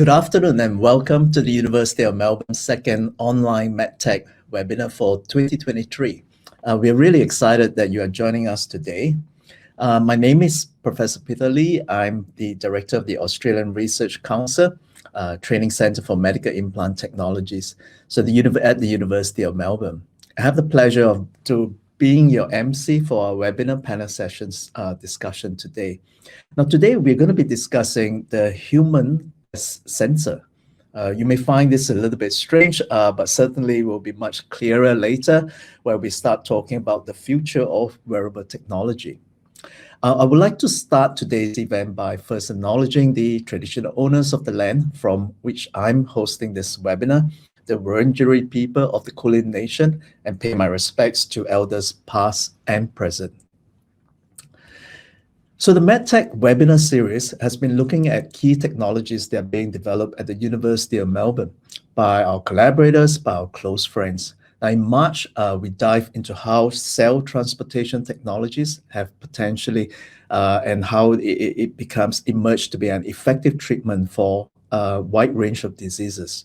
Good afternoon and welcome to the University of Melbourne's second online MedTech webinar for 2023. We're really excited that you are joining us today. My name is Professor Peter Lee. I'm the Director of the Australian Research Council, Training Centre for Medical Implant Technologies, at the University of Melbourne. I have the pleasure of being your MC for our webinar panel sessions discussion today. Now, today we're going to be discussing the human sensor. You may find this a little bit strange, but certainly will be much clearer later where we start talking about the future of wearable technology. I would like to start today's event by first acknowledging the traditional owners of the land from which I'm hosting this webinar, the Wurundjeri people of the Kulin Nation, and pay my respects to elders past and present. So the MedTech webinar series has been looking at key technologies that are being developed at the University of Melbourne by our collaborators, by our close friends. Now in March, we dive into how cell transportation technologies have potentially and how it becomes emerged to be an effective treatment for a wide range of diseases.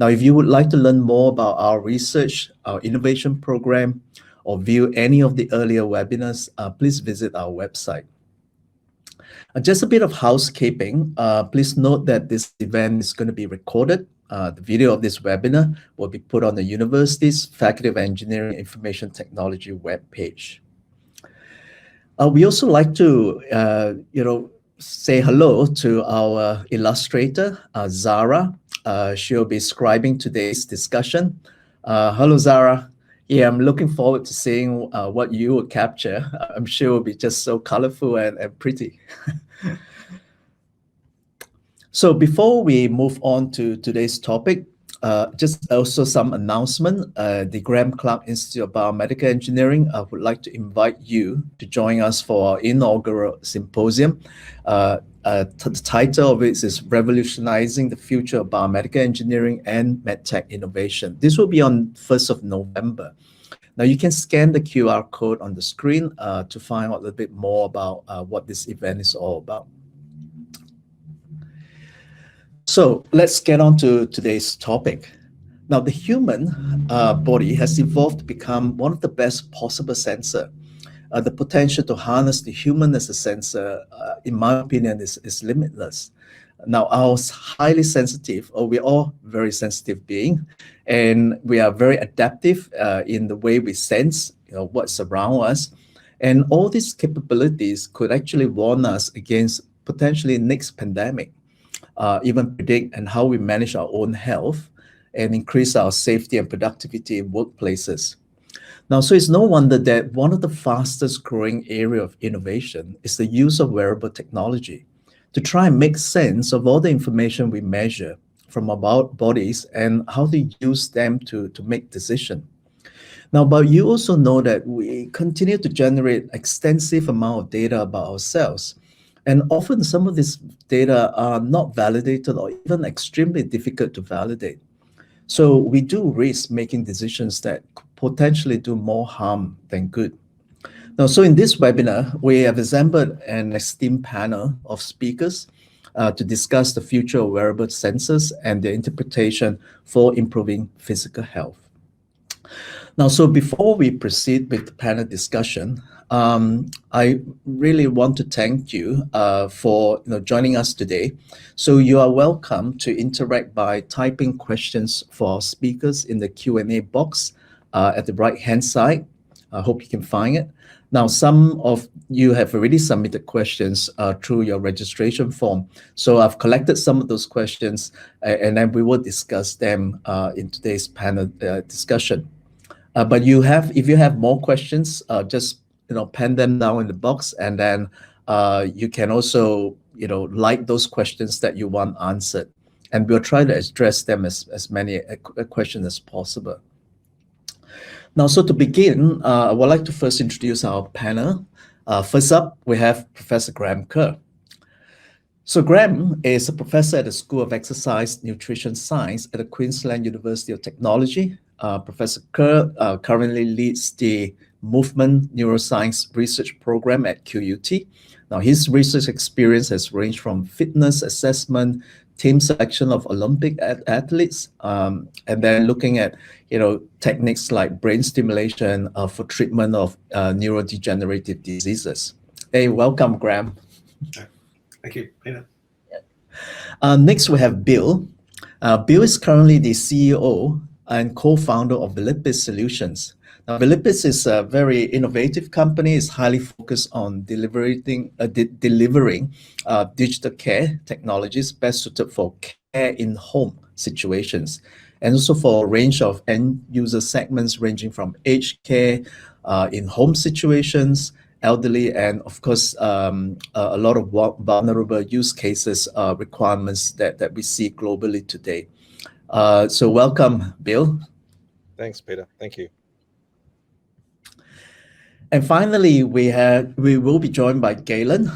Now, if you would like to learn more about our research, our innovation program, or view any of the earlier webinars, please visit our website. Just a bit of housekeeping. Please note that this event is going to be recorded. The video of this webinar will be put on the university's Faculty of Engineering Information Technology webpage. We also like to, say hello to our illustrator, Zara. She'll be scribing today's discussion. Hello, Zara. Yeah, I'm looking forward to seeing what you will capture. I'm sure it will be just so colorful and pretty. So before we move on to today's topic, just also some announcement. The Graham Clark Institute of Biomedical Engineering would like to invite you to join us for our inaugural symposium. The title of it is Revolutionizing the Future of Biomedical Engineering and MedTech Innovation. This will be on 1st of November. Now you can scan the QR code on the screen to find out a little bit more about what this event is all about. So let's get on to today's topic. Now the human body has evolved to become one of the best possible sensor. The potential to harness the human as a sensor, in my opinion, is limitless. Now, our highly sensitive, or we're all very sensitive being, and we are very adaptive in the way we sense what's around us. And all these capabilities could actually warn us against potentially next pandemic, even predict and how we manage our own health and increase our safety and productivity in workplaces. Now, so it's no wonder that one of the fastest growing area of innovation is the use of wearable technology to try and make sense of all the information we measure from our bodies and how to use them to make decisions. Now, but you also know that we continue to generate extensive amount of data about ourselves. And often some of this data are not validated or even extremely difficult to validate. So we do risk making decisions that could potentially do more harm than good. Now, so in this webinar, we have assembled an esteemed panel of speakers to discuss the future of wearable sensors and their interpretation for improving physical health. Now, so before we proceed with the panel discussion, I really want to thank you for joining us today. So you are welcome to interact by typing questions for our speakers in the Q&A box at the right-hand side. I hope you can find it. Now, some of you have already submitted questions through your registration form. So I've collected some of those questions and then we will discuss them in today's panel discussion. But if you have more questions, just pen them down in the box, and then you can also like those questions that you want answered, and we'll try to address them as many questions as possible. Now, so to begin, I would like to first introduce our panel. First up, we have Professor Graham Kerr. So Graham is a professor at the School of Exercise Nutrition Science at the Queensland University of Technology. Professor Kerr currently leads the Movement Neuroscience Research Program at QUT. Now, his research experience has ranged from fitness assessment team selection of Olympic athletes, and then looking at techniques like brain stimulation for treatment of neurodegenerative diseases. Hey, welcome, Graham. Thank you, Peter. Next, we have Bill. Bill is currently the CEO and co-founder of Limitless Solutions. Now, Limitless is a very innovative company. It's highly focused on delivering digital care technologies best suited for care in home situations, and also for a range of end user segments ranging from aged care, in home situations, elderly, and of course a lot of vulnerable use cases requirements that we see globally today. So welcome, Bill. Thanks, Peter. Thank you. And finally, we will be joined by Galen.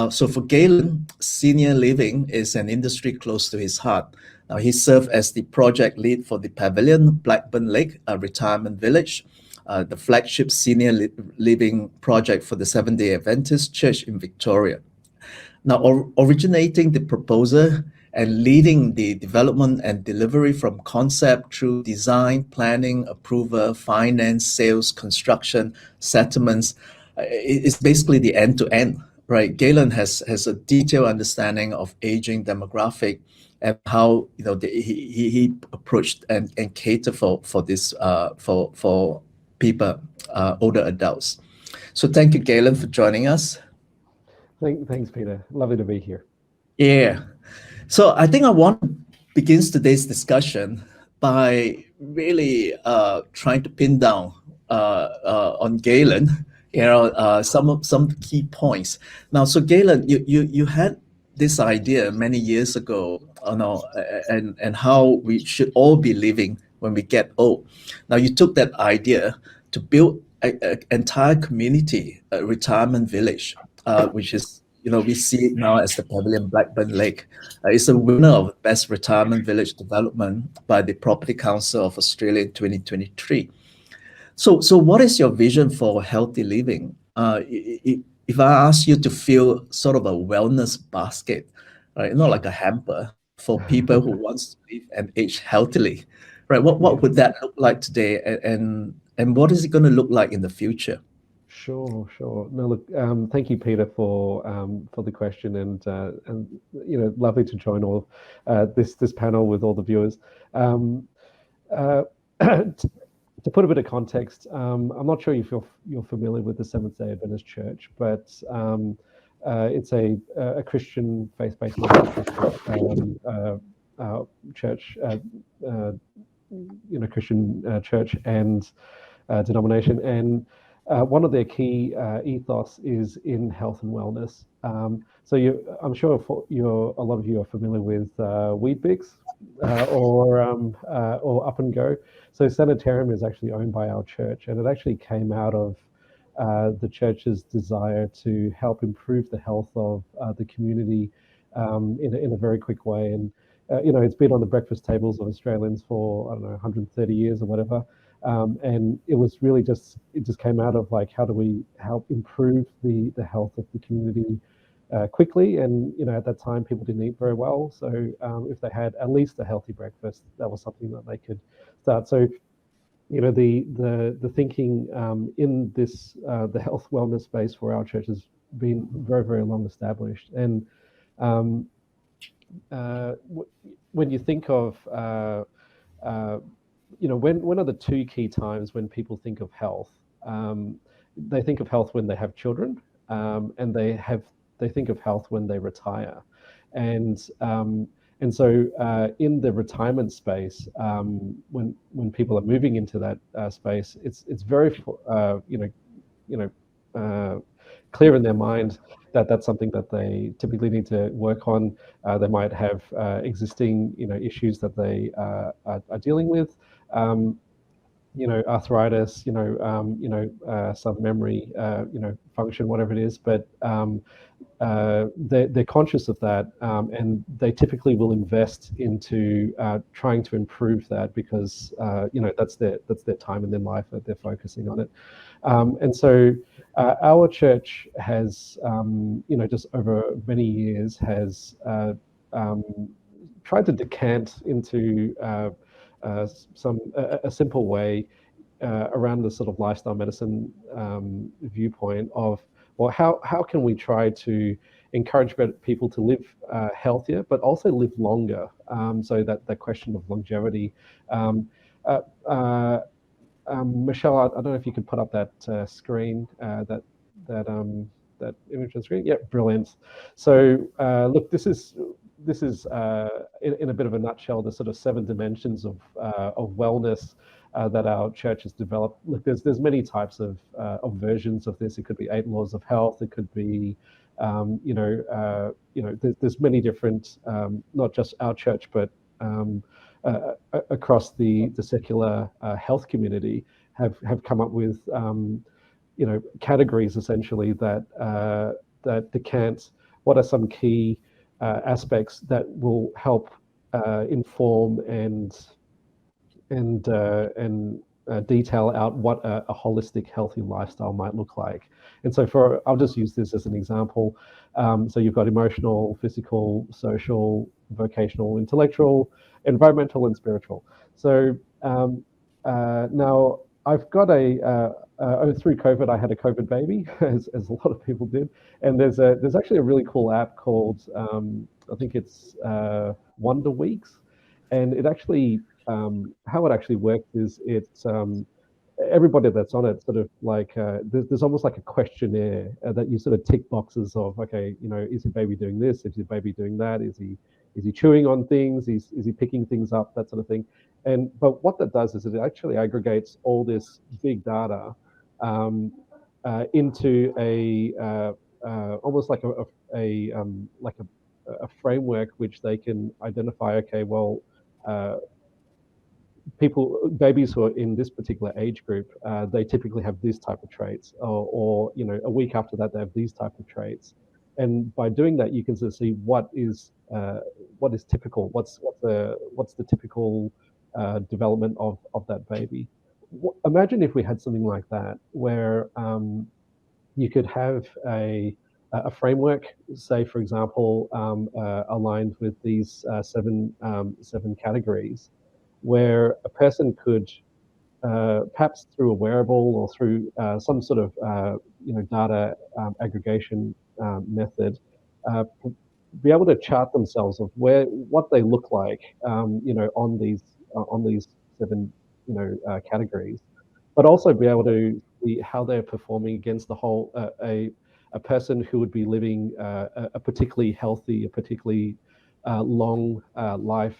So for Galen, senior living is an industry close to his heart. Now, he served as the project lead for the Pavilion Blackburn Lake, a retirement village, the flagship senior living project for the Seventh-day Adventist Church in Victoria. Now, originating the proposal and leading the development and delivery from concept through design, planning, approval, finance, sales, construction, settlements, it's basically the end-to-end, right? Galen has a detailed understanding of aging demographic and how he approached and catered for this for people, older adults. So thank you, Galen, for joining us. Thanks, Peter. Lovely to be here. Yeah. So I think I want to begin today's discussion by really trying to pin down on Galen, some key points. Now, so Galen, you had this idea many years ago, and how we should all be living when we get old. Now, you took that idea to build an entire community, a retirement village, which is, we see it now as the Pavilion Blackburn Lake. It's a winner of Best Retirement Village Development by the Property Council of Australia in 2023. So what is your vision for healthy living? If I ask you to fill sort of a wellness basket, right, not like a hamper for people who wants to live and age healthily, right? What would that look like today, and what is it going to look like in the future? Sure. No, look, thank you, Peter, for the question, and lovely to join all this panel with all the viewers. To put a bit of context, I'm not sure if you're familiar with the Seventh-day Adventist Church, but it's a Christian faith-based church, Christian church and denomination, and one of their key ethos is in health and wellness. So I'm sure a lot of you are familiar with Weet-Bix or Up and Go. So Sanitarium is actually owned by our church, and it actually came out of the church's desire to help improve the health of the community in a very quick way. And it's been on the breakfast tables of Australians for 130 years or whatever. And it was really it just came out of like, how do we help improve the health of the community quickly? And at that time people didn't eat very well, so if they had at least a healthy breakfast, that was something that they could start. So the thinking in this the health wellness space for our church has been very, very long established. And when you think of when are the two key times when people think of health? They think of health when they have children, and they think of health when they retire. And so in the retirement space, when people are moving into that space, it's very clear in their mind that that's something that they typically need to work on. They might have existing issues that they are dealing with, arthritis, some memory, function, whatever it is. But they're conscious of that, and they typically will invest into trying to improve that, because that's their time in their life that they're focusing on it. And so our church has, just over many years, has tried to decant into a simple way around the sort of lifestyle medicine viewpoint of, well, how can we try to encourage people to live healthier, but also live longer? So that question of longevity. Uh, uh, Michelle, I don't know if you could put up that screen, that that image on screen. Yeah, brilliant. So look, this is in a bit of a nutshell the sort of 7 dimensions of wellness that our church has developed. Look, there's many types of versions of this. It could be 8 laws of health. It could be there's many different, not just our church, but across the secular health community have come up with categories essentially that decant what are some key aspects that will help inform and detail out what a holistic, healthy lifestyle might look like. And so I'll just use this as an example. So you've got emotional, physical, social, vocational, intellectual, environmental, and spiritual. So now I've got through COVID, I had a COVID baby, as a lot of people did. And there's actually a really cool app called, I think it's Wonder Weeks. And it actually, how it actually works is everybody that's on it sort of like there's almost like a questionnaire that you sort of tick boxes of, okay, is your baby doing this? Is your baby doing that? Is he chewing on things? Is he picking things up? That sort of thing. But what that does is it actually aggregates all this big data into almost like a framework which they can identify. Okay, well, babies who are in this particular age group, they typically have this type of traits, or a week after that they have these type of traits, and by doing that you can sort of see what is typical, what's the typical development of that baby. Imagine if we had something like that, where you could have a framework, say for example, aligned with these seven categories, where a person could perhaps through a wearable or through some sort of data aggregation method, be able to chart themselves of what they look like, on these 7 categories, but also be able to see how they're performing against the whole a person who would be living a particularly healthy, a particularly long life,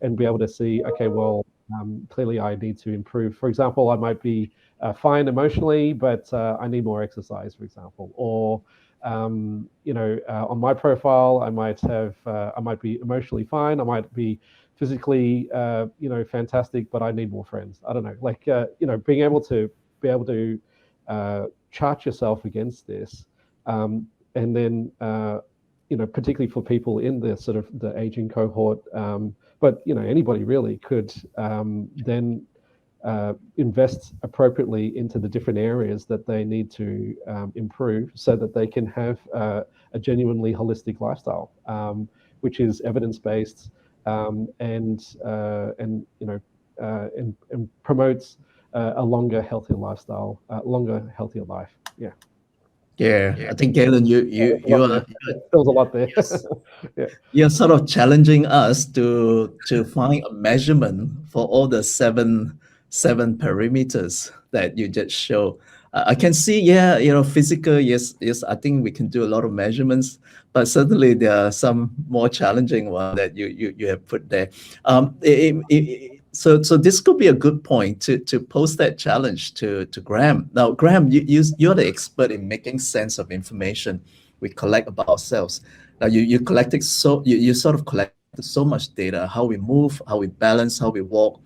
and be able to see, okay, well, clearly I need to improve. For example, I might be fine emotionally, but I need more exercise, for example. Or on my profile, I might be emotionally fine. I might be physically, fantastic, but I need more friends. I don't know, like being able to chart yourself against this, and then particularly for people in the sort of the aging cohort, but anybody really could then invest appropriately into the different areas that they need to improve, so that they can have a genuinely holistic lifestyle, which is evidence-based, and promotes a longer, healthier lifestyle, longer, healthier life. Yeah. Yeah, I think Galen, you are there was a lot there. yes, Yeah. you're sort of challenging us to find a measurement for all the seven perimeters that you just show. I can see, yeah, physical, yes, I think we can do a lot of measurements, but certainly there are some more challenging one that you have put there. So this could be a good point to post that challenge to Graham. Now, Graham, you're the expert in making sense of information we collect about ourselves. Now, you collected you sort of collected so much data, how we move, how we balance, how we walk,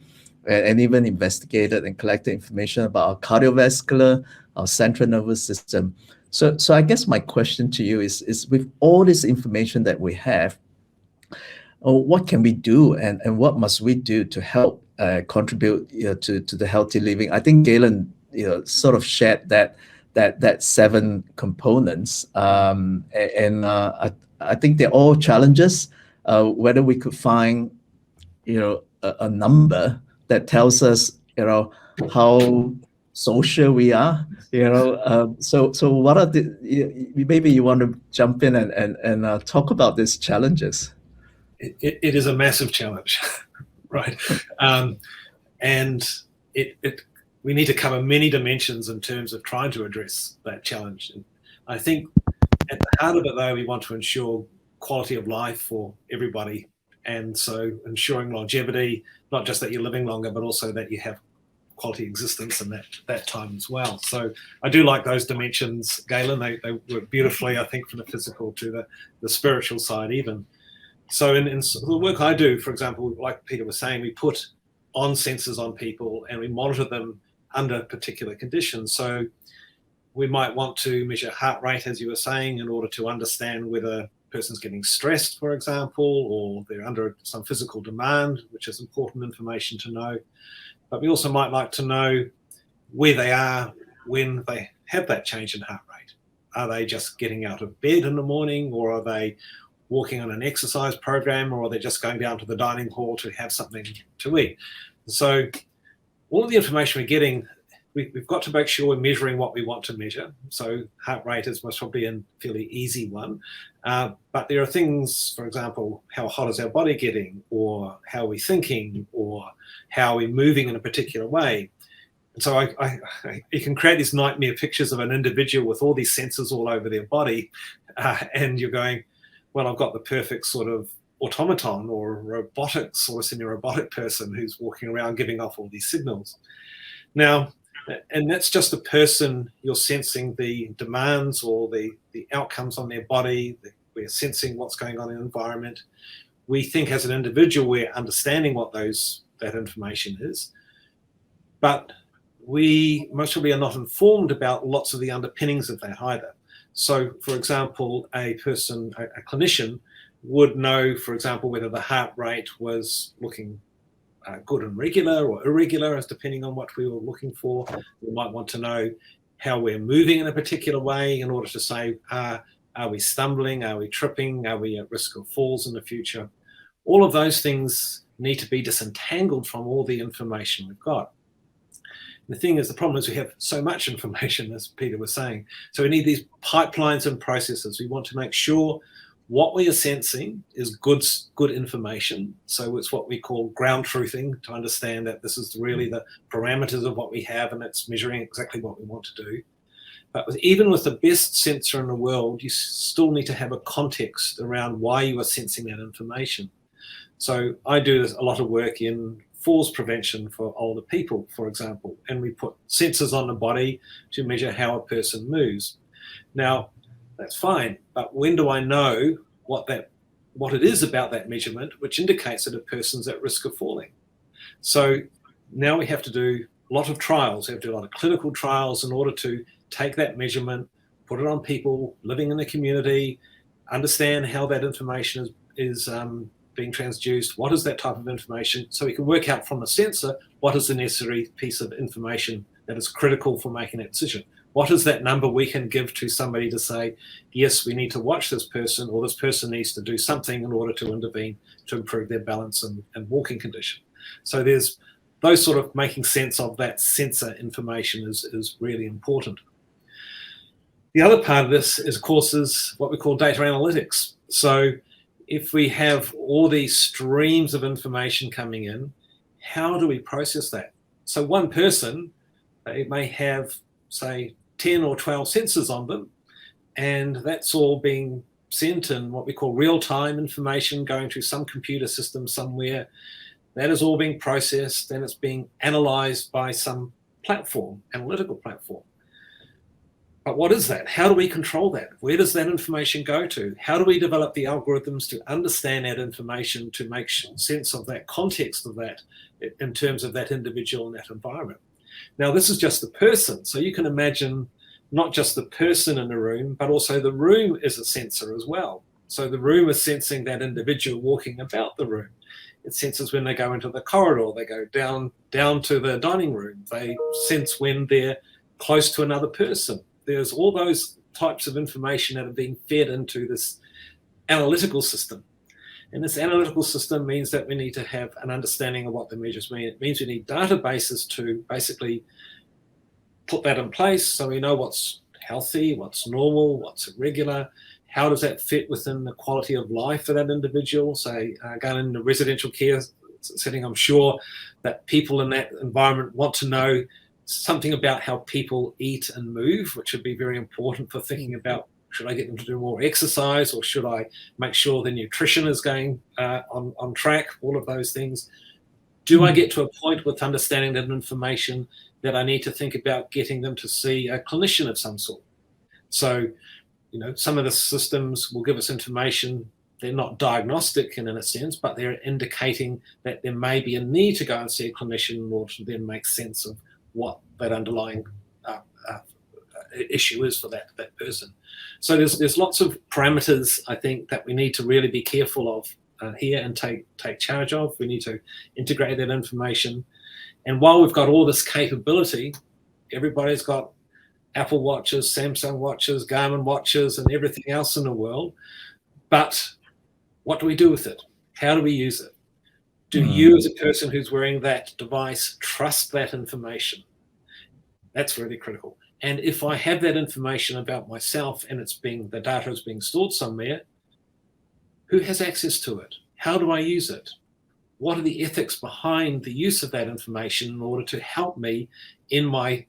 and even investigated and collected information about our cardiovascular, our central nervous system. So I guess my question to you is with all this information that we have, what can we do, and what must we do to help contribute to the healthy living? I think Galen sort of shared that 7 components, and I think they're all challenges. whether we could find, a number that tells us, how social we are, so what are maybe you want to jump in and talk about these challenges. It is a massive challenge, right? And we need to cover many dimensions in terms of trying to address that challenge. And I think at the heart of it, though, we want to ensure quality of life for everybody. And so ensuring longevity, not just that you're living longer, but also that you have quality existence in that time as well. So I do like those dimensions, Galen. They work beautifully, I think, from the physical to the spiritual side even. So in the work I do, for example, like Peter was saying, we put on sensors on people and we monitor them under particular conditions. So we might want to measure heart rate, as you were saying, in order to understand whether a person's getting stressed, for example, or they're under some physical demand, which is important information to know. But we also might like to know where they are when they have that change in heart rate. Are they just getting out of bed in the morning, or are they walking on an exercise program, or are they just going down to the dining hall to have something to eat? So all of the information we're getting, we've got to make sure we're measuring what we want to measure. So heart rate is most probably a fairly easy one. But there are things, for example, how hot is our body getting, or how are we thinking, or how are we moving in a particular way. And so you can create these nightmare pictures of an individual with all these sensors all over their body, and you're going, well, I've got the perfect sort of automaton or robotics or semi-robotic person who's walking around giving off all these signals. Now, and that's just a person you're sensing the demands or the outcomes on their body. We're sensing what's going on in the environment. We think as an individual, we're understanding what that information is. But we most probably are not informed about lots of the underpinnings of that either. So, for example, a clinician would know, for example, whether the heart rate was looking good and regular or irregular, as depending on what we were looking for. We might want to know how we're moving in a particular way in order to say, are we stumbling? Are we tripping? Are we at risk of falls in the future? All of those things need to be disentangled from all the information we've got. The thing is, the problem is we have so much information, as Peter was saying. So we need these pipelines and processes. We want to make sure what we are sensing is good information. So it's what we call ground truthing, to understand that this is really the parameters of what we have and it's measuring exactly what we want to do. But even with the best sensor in the world, you still need to have a context around why you are sensing that information. So I do a lot of work in falls prevention for older people, for example, and we put sensors on the body to measure how a person moves. Now, that's fine, but when do I know what it is about that measurement which indicates that a person's at risk of falling? So now we have to do a lot of trials. We have to do a lot of clinical trials in order to take that measurement, put it on people living in the community, understand how that information is being transduced, what is that type of information, so we can work out from the sensor what is the necessary piece of information that is critical for making that decision. What is that number we can give to somebody to say, yes, we need to watch this person, or this person needs to do something in order to intervene to improve their balance and walking condition. So there's those sort of making sense of that sensor information is really important. The other part of this is, of course, is what we call data analytics. So if we have all these streams of information coming in, how do we process that? So one person, they may have, say, 10 or 12 sensors on them, and that's all being sent in what we call real-time information going through some computer system somewhere. That is all being processed and it's being analyzed by some platform, analytical platform. But what is that? How do we control that? Where does that information go to? How do we develop the algorithms to understand that information, to make sense of that context of that in terms of that individual and that environment? Now, this is just the person. So you can imagine not just the person in the room, but also the room is a sensor as well. So the room is sensing that individual walking about the room. It senses when they go into the corridor, they go down to the dining room. They sense when they're close to another person. There's all those types of information that are being fed into this analytical system. And this analytical system means that we need to have an understanding of what the measures mean. It means we need databases to basically put that in place so we know what's healthy, what's normal, what's irregular, how does that fit within the quality of life for that individual. Say, going into residential care setting, I'm sure that people in that environment want to know something about how people eat and move, which would be very important for thinking about, should I get them to do more exercise, or should I make sure the nutrition is going on track, all of those things. Do I get to a point with understanding that information that I need to think about getting them to see a clinician of some sort? So, some of the systems will give us information. They're not diagnostic in a sense, but they're indicating that there may be a need to go and see a clinician in order to then make sense of what that underlying issue is for that person. So there's lots of parameters, I think, that we need to really be careful of here and take charge of. We need to integrate that information. And while we've got all this capability, everybody's got Apple watches, Samsung watches, Garmin watches, and everything else in the world. But what do we do with it? How do we use it? Do you, as a person who's wearing that device, trust that information? That's really critical. And if I have that information about myself and the data is being stored somewhere, who has access to it? How do I use it? What are the ethics behind the use of that information in order to help me in my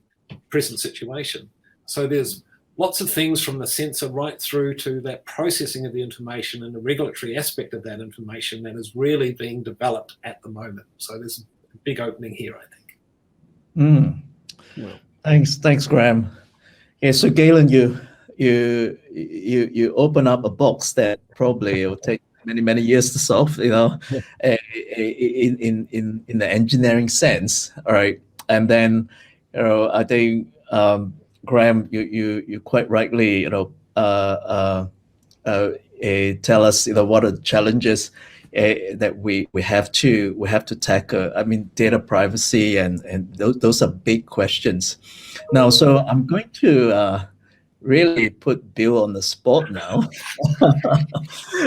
present situation? So there's lots of things from the sensor right through to that processing of the information and the regulatory aspect of that information that is really being developed at the moment. So there's a big opening here, I think. Well, thanks, Graham. Yeah, so Galen, you open up a box that probably will take many years to solve, in the engineering sense, all right. And then, I think Graham, you quite rightly, tell us, what are the challenges that we have to tackle. I mean, data privacy and those are big questions. Now, so I'm going to really put Bill on the spot now.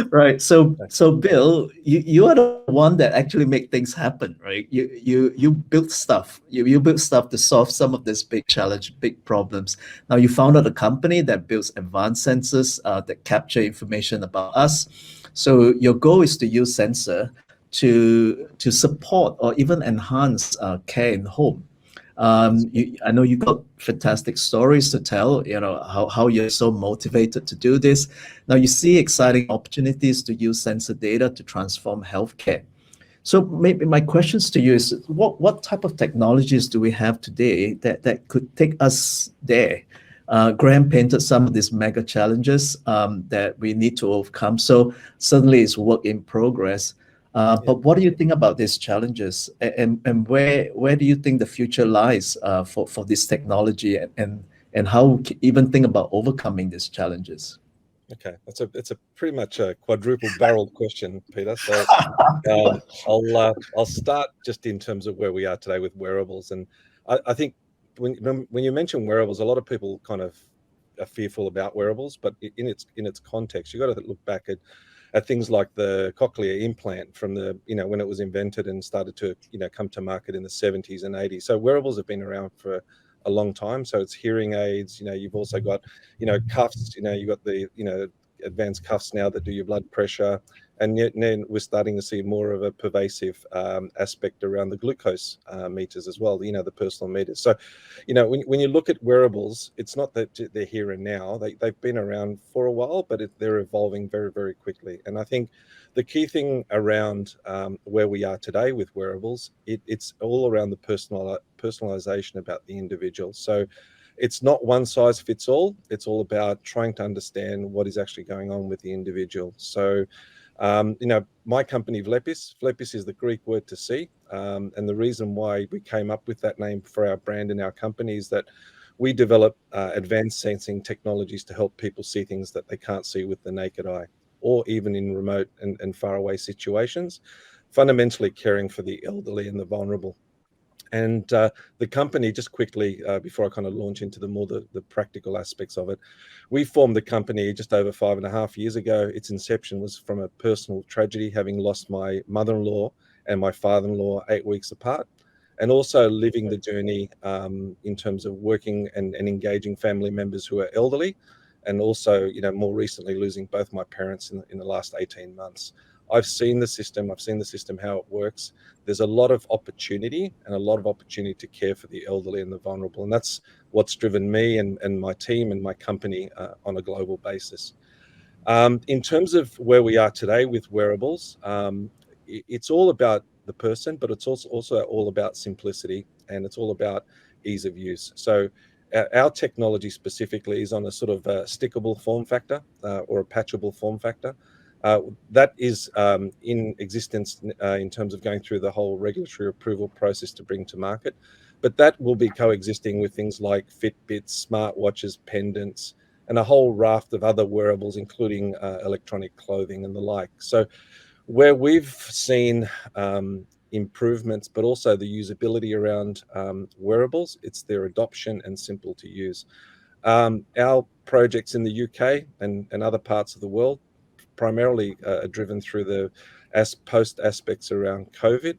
Right. So Bill, you are the one that actually make things happen, right? You built stuff. You built stuff to solve some of this big challenge, big problems. Now you founded a company that builds advanced sensors that capture information about us. So your goal is to use sensor to support or even enhance care in home. I know you got fantastic stories to tell, how you're so motivated to do this. Now you see exciting opportunities to use sensor data to transform healthcare. So maybe my questions to you is, what type of technologies do we have today that could take us there? Graham painted some of these mega challenges that we need to overcome. So certainly it's work in progress. But what do you think about these challenges, and where do you think the future lies for this technology, and how even think about overcoming these challenges? Okay, it's a pretty much a quadruple-barreled question, Peter. So I'll start just in terms of where we are today with wearables, and I think when you mention wearables, a lot of people kind of are fearful about wearables, but in its context, you got to look back at things like the cochlear implant from the when it was invented and started to come to market in the 70s and 80s. So wearables have been around for a long time. So it's hearing aids. You've also got cuffs. You've got the advanced cuffs now that do your blood pressure, and yet then we're starting to see more of a pervasive aspect around the glucose meters as well. The personal meters. So when you look at wearables, it's not that they're here and now. They've been around for a while, but they're evolving very, very quickly. And I think the key thing around where we are today with wearables, it's all around the personalization about the individual. So it's not one size fits all. It's all about trying to understand what is actually going on with the individual. So, my company, Vlepis is the Greek word to see. And the reason why we came up with that name for our brand and our company is that we develop advanced sensing technologies to help people see things that they can't see with the naked eye, or even in remote and faraway situations, fundamentally caring for the elderly and the vulnerable. And the company, just quickly, before I kind of launch into the practical aspects of it, we formed the company just over 5.5 years ago. Its inception was from a personal tragedy, having lost my mother-in-law and my father-in-law 8 weeks apart, and also living the journey in terms of working and engaging family members who are elderly, and also, more recently losing both my parents in the last 18 months. I've seen the system. I've seen the system, how it works. There's a lot of opportunity to care for the elderly and the vulnerable. And that's what's driven me and my team and my company on a global basis. In terms of where we are today with wearables, it's all about the person, but it's also all about simplicity, and it's all about ease of use. So our technology specifically is on a sort of a stickable form factor or a patchable form factor. That is in existence in terms of going through the whole regulatory approval process to bring to market. But that will be coexisting with things like Fitbits, smartwatches, pendants, and a whole raft of other wearables, including electronic clothing and the like. So where we've seen improvements, but also the usability around wearables, it's their adoption and simple to use. Our projects in the UK and other parts of the world primarily are driven through the post aspects around COVID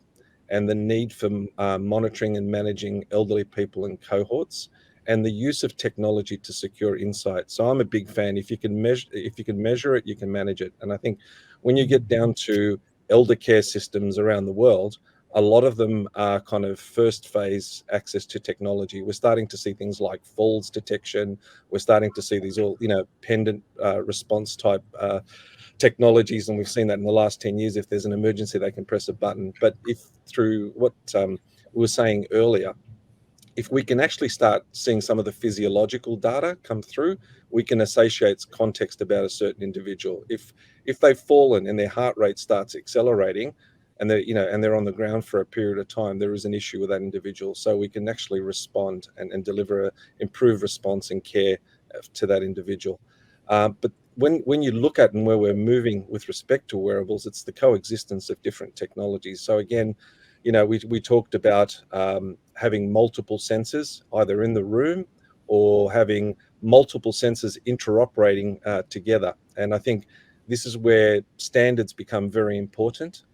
and the need for monitoring and managing elderly people in cohorts, and the use of technology to secure insight. So I'm a big fan. If you can measure it, you can manage it. And I think when you get down to elder care systems around the world, a lot of them are kind of first phase access to technology. We're starting to see things like falls detection. We're starting to see these all, pendant response type technologies, and we've seen that in the last 10 years. If there's an emergency, they can press a button. But if through what we were saying earlier, if we can actually start seeing some of the physiological data come through, we can associate context about a certain individual. If they've fallen and their heart rate starts accelerating, and they're on the ground for a period of time, there is an issue with that individual. So we can actually respond and deliver an improved response and care to that individual. But when you look at and where we're moving with respect to wearables, it's the coexistence of different technologies. So again, we talked about having multiple sensors either in the room or having multiple sensors interoperating together. And I think this is where standards become very important,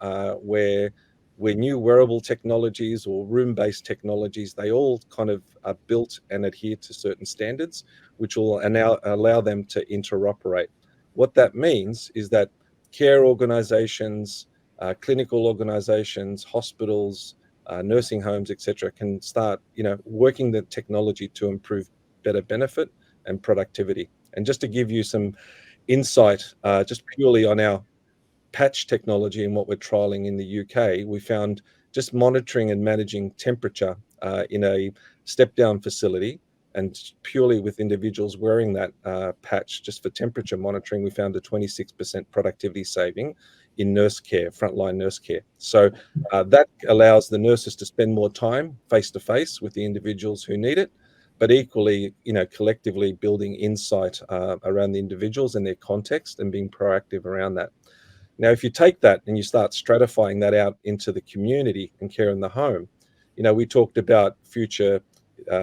where new wearable technologies or room-based technologies, they all kind of are built and adhere to certain standards, which will now allow them to interoperate. What that means is that care organizations, clinical organizations, hospitals, nursing homes, etc., can start, working the technology to improve better benefit and productivity. And just to give you some insight, just purely on our patch technology and what we're trialing in the UK, we found just monitoring and managing temperature in a step-down facility, and purely with individuals wearing that patch just for temperature monitoring, we found a 26% productivity saving in nurse care, frontline nurse care. So that allows the nurses to spend more time face-to-face with the individuals who need it, but equally, collectively building insight around the individuals and their context and being proactive around that. Now, if you take that and you start stratifying that out into the community and care in the home, we talked about future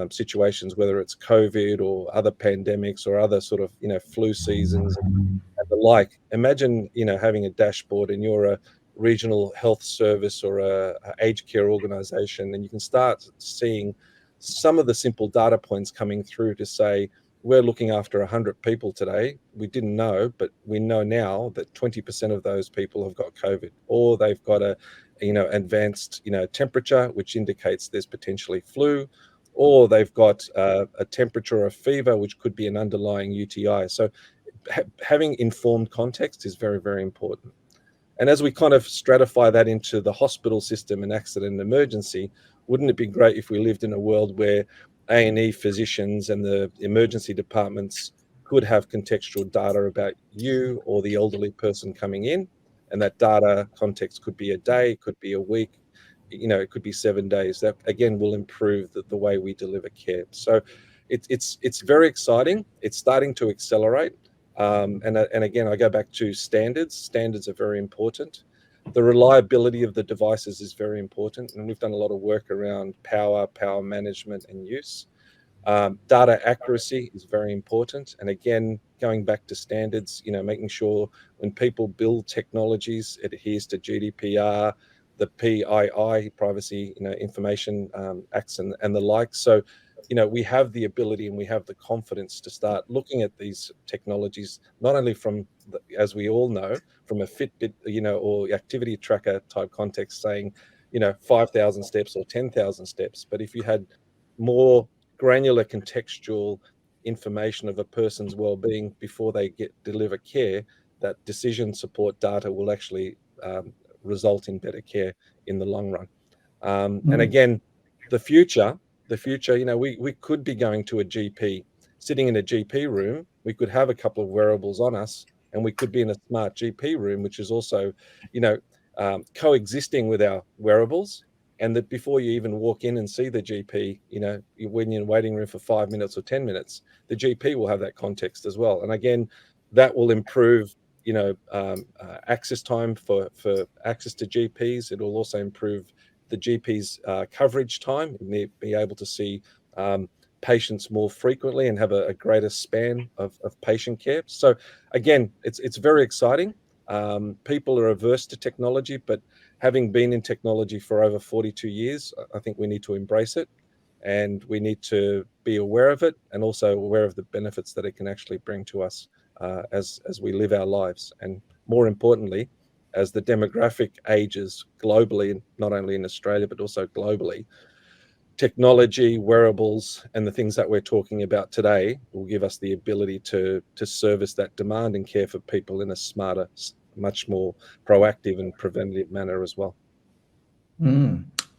situations, whether it's COVID or other pandemics or other sort of, flu seasons and the like. Imagine, having a dashboard and you're a regional health service or a aged care organization, and you can start seeing some of the simple data points coming through to say, we're looking after 100 people today. We didn't know, but we know now that 20% of those people have got COVID, or they've got a, advanced, temperature, which indicates there's potentially flu, or they've got a temperature or a fever, which could be an underlying UTI. So having informed context is very, very important. And as we kind of stratify that into the hospital system and accident and emergency, wouldn't it be great if we lived in a world where A&E physicians and the emergency departments could have contextual data about you or the elderly person coming in, and that data context could be a day, could be a week, it could be 7 days. That again will improve the way we deliver care. So it's very exciting. It's starting to accelerate. And again, I go back to standards. Standards are very important. The reliability of the devices is very important, and we've done a lot of work around power management and use. Data accuracy is very important, and again, going back to standards, making sure when people build technologies, it adheres to GDPR, the PII, Privacy, Information Acts, and the like. So, we have the ability and we have the confidence to start looking at these technologies, not only from, as we all know, from a Fitbit, or activity tracker type context, saying, 5,000 steps or 10,000 steps, but if you had more granular contextual information of a person's well-being before they deliver care, that decision support data will actually result in better care in the long run. And again, the future, we could be going to a GP, sitting in a GP room, we could have a couple of wearables on us, and we could be in a smart GP room, which is also, coexisting with our wearables. And that before you even walk in and see the GP, when you're in the waiting room for 5 minutes or 10 minutes, the GP will have that context as well. And again, that will improve, access time for access to GPs. It will also improve the GP's coverage time, and be able to see patients more frequently and have a greater span of patient care. So again, it's very exciting. People are averse to technology, but having been in technology for over 42 years, I think we need to embrace it, and we need to be aware of it, and also aware of the benefits that it can actually bring to us as we live our lives. And more importantly, as the demographic ages globally, not only in Australia, but also globally, technology, wearables, and the things that we're talking about today will give us the ability to service that demand and care for people in a smarter, much more proactive and preventative manner as well.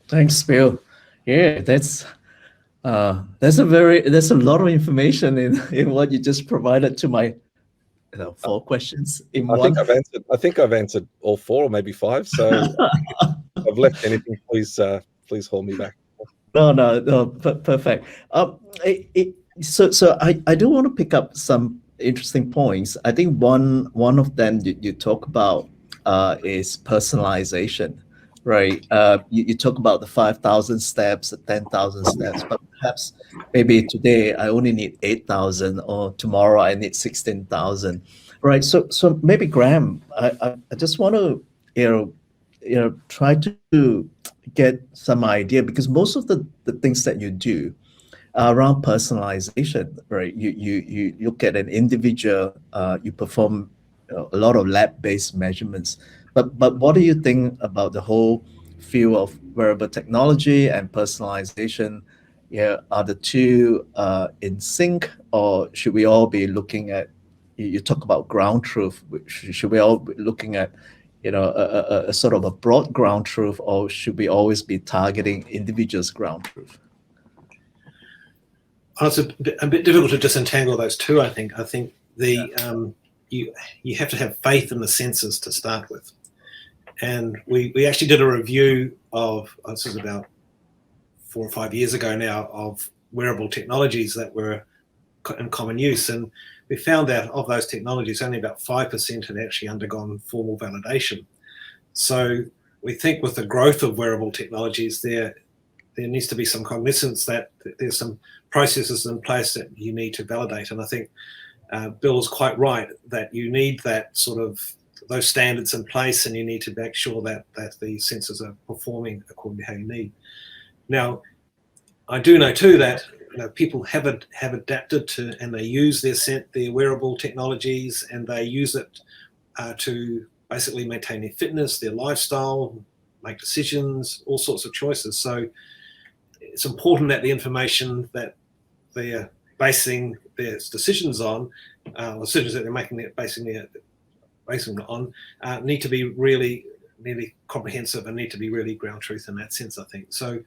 Thanks, Bill. Yeah, there's a lot of information in what you just provided to my 4 questions in one. I think I've answered all 4 or maybe 5. So if I've left anything, please hold me back. No, perfect. So I do want to pick up some interesting points. I think one of them you talk about is personalization, right? You talk about the 5,000 steps, the 10,000 steps, but perhaps maybe today I only need 8,000, or tomorrow I need 16,000, right? So maybe Graham, I just want to try to get some idea, because most of the things that you do are around personalization, right? You look at an individual, you perform a lot of lab-based measurements. But what do you think about the whole field of wearable technology and personalization? Yeah, are the two in sync, or should we all be looking at? You talk about ground truth. Should we all be looking at a sort of a broad ground truth, or should we always be targeting individuals' ground truth? It's a bit difficult to disentangle those two. I think you have to have faith in the sensors to start with, and we actually did a review of, this is about 4 or 5 years ago now, of wearable technologies that were in common use, and we found that of those technologies, only about 5% had actually undergone formal validation. So we think with the growth of wearable technologies, there needs to be some cognizance that there's some processes in place that you need to validate. And I think Bill's quite right that you need that sort of those standards in place, and you need to make sure that the sensors are performing according to how you need. Now, I do know too that people have adapted to, and they use their wearable technologies, and they use it to basically maintain their fitness, their lifestyle, make decisions, all sorts of choices. So it's important that the information that they're basing their decisions on, or decisions that they're making, basing it on, need to be really comprehensive and need to be really ground truth in that sense, I think. So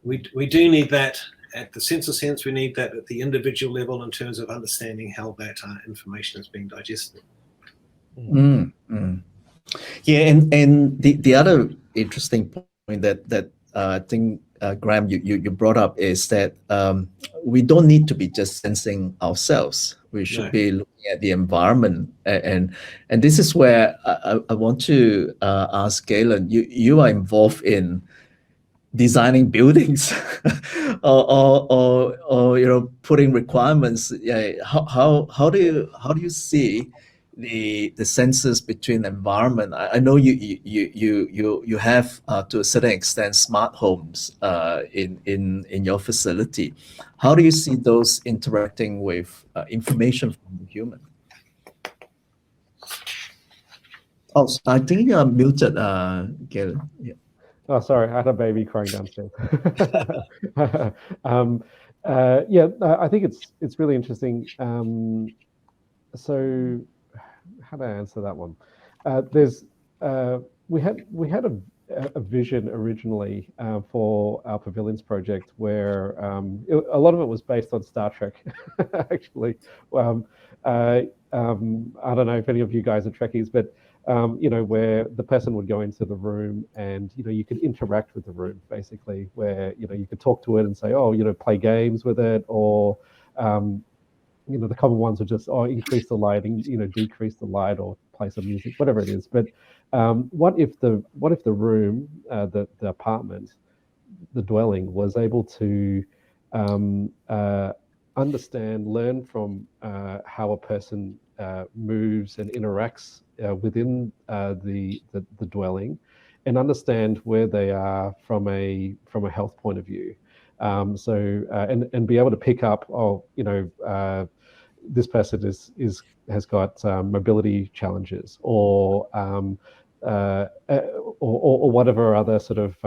we do need that at the sensor sense. We need that at the individual level in terms of understanding how that information is being digested. Yeah, and the other interesting point that I think Graham, you brought up is that we don't need to be just sensing ourselves. We should No. be looking at the environment, and this is where I want to ask Galen. You are involved in designing buildings or putting requirements. Yeah, how do you see the senses between environment? I know you have to a certain extent smart homes in your facility. How do you see those interacting with information from the human? Oh, I think you are muted, Galen. Yeah. Oh, sorry, I had a baby crying downstairs. Yeah, I think it's really interesting. So, how do I answer that one? There's we had a vision originally for our pavilions project where a lot of it was based on Star Trek, actually. Um, I don't know if any of you guys are Trekkies, but where the person would go into the room and, you could interact with the room basically, where, you could talk to it and say, oh, play games with it, or, the common ones are just, increase the lighting, decrease the light or play some music, whatever it is. But what if the room, the apartment, the dwelling was able to understand, learn from how a person moves and interacts within the dwelling, and understand where they are from a health point of view. And be able to pick up, this person has got mobility challenges, or or whatever other sort of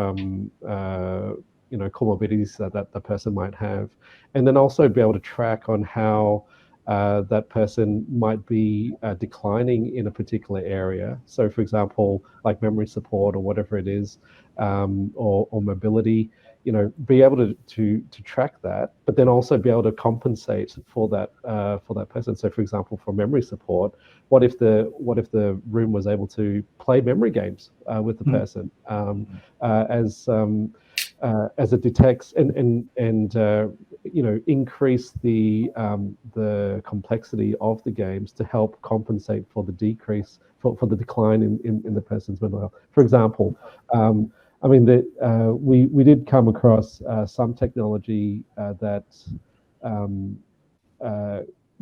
comorbidities that the person might have, and then also be able to track on how that person might be declining in a particular area. So, for example, like memory support or whatever it is, or mobility. Be able to track that, but then also be able to compensate for that person. So, for example, for memory support, what if the room was able to play memory games with the person, as it detects and increase the complexity of the games to help compensate for the decrease for the decline in the person's mental health. For example, we did come across some technology that